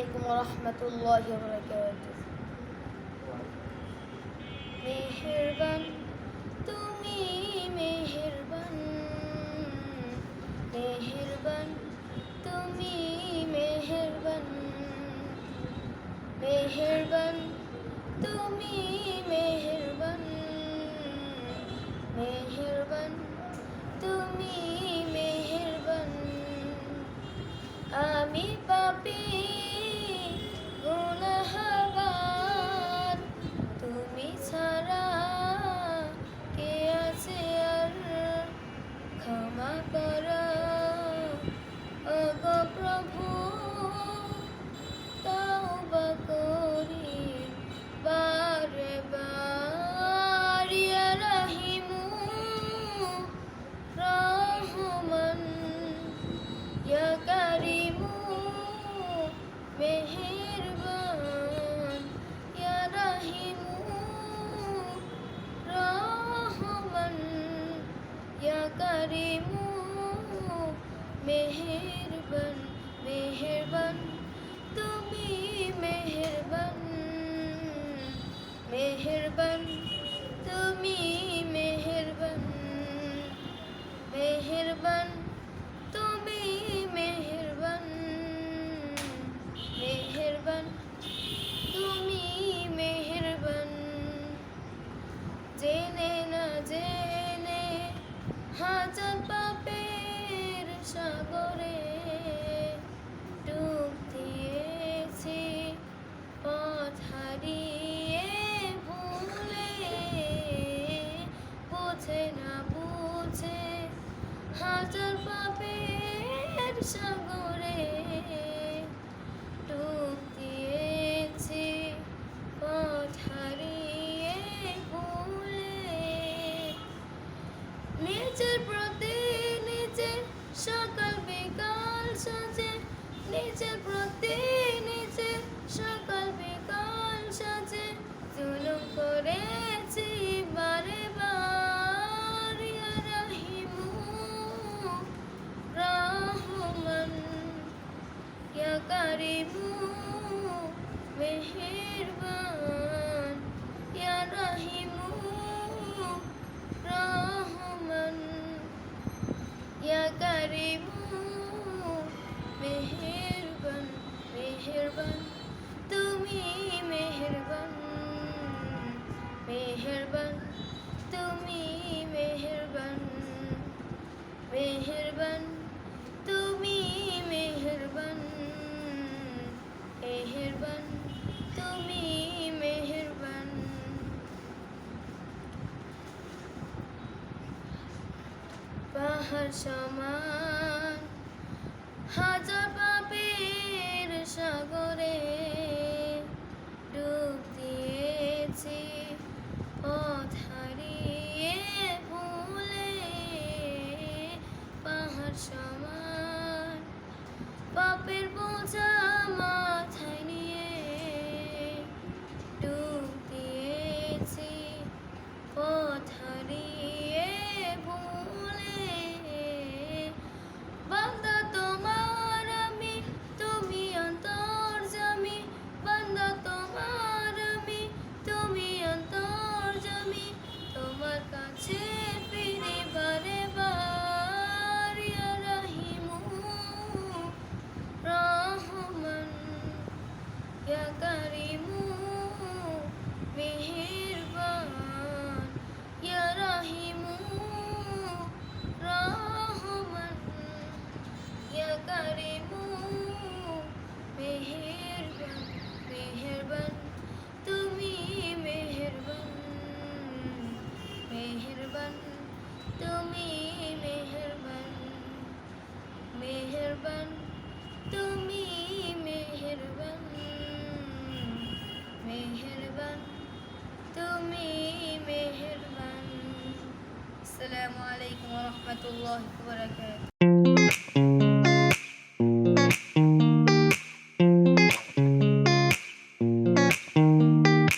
عليكم ورحمة الله وبركاته. মেহেরবান তুমি মেহেরবান, মেহেরবান তুমি মেহেরবান, মেহেরবান তুমি মেহেরবান, মেহেরবান তুমি মেহেরবান। আমি পাপী গুনাহগার, তুমি ছাড়া কে আছে আর ক্ষমা করো ওগো প্রভু। তওবা করি বারে বার, ইয়া রাহিমু রহমান, ইয়া কারিমু মেহেরবান, ইয়া রাহিমু রহমান, ইয়া কারিমু মেহেরবান। মেহেরবান তুমি মেহেরবান, মেহেরবান তুমি মেহেরবান, মেহেরবান তুমি মেহেরবান, মেহেরবান তুমি মেহেরবান। জেনে না জেনে হাজার পাপের সাগরে ডুব দিয়েছি, পথ হারিয়ে ভুলে, বুঝে না বুঝে হাজার পাপের সাগরে ডুব দিয়েছি, পথ হারিয়ে ভুলে। নিজের প্রতি নিজের সকাল বিকাল সাজে, নিজের প্রতি নিজের সকাল বিকাল সাজে জুলুম করেছি বারে বার, ইয়া রাহিমু রহমান, ইয়া কারিমু মেহেরবান, ইয়া রাহিমু রহমান, ইয়া কারিমু মেহেরবান। মেহেরবান তুমি মেহেরবান, মেহেরবান তুমি মেহেরবান, মেহেরবান তুমি মেহেরবান, মেহেরবান তুমি মেহেরবান। পাহাড় সমান হাজার পাপের সাগরে ডুব দিয়েছি, পথ হারিয়ে ভুলে। পাহাড় সমান পাপের বোঝা মাথায় নিয়ে ডুব দিয়েছি, পথ হারিয়ে ভুলে। বান্দা তোমার আমি, তুমি অন্তর্যামী, বান্দা তোমার আমি, তুমি অন্তর্যামী, তোমার কাছে ফিরে বারে বার, ইয়া রাহিমু রহমান, ইয়া কারিমু মেহেরবান, ইয়া রাহিমু রহমান, ইয়া কারিমু মেহেরবান। মেহেরবান তুমি মেহেরবান, মেহেরবান তুমি মেহেরবান, মেহেরবান তুমি মেহেরবান, মেহেরবান তুমি মেহেরবান। আসসালামু আলাইকুম ওয়া রাহমাতুল্লাহি ওয়া বারাকাতুহু।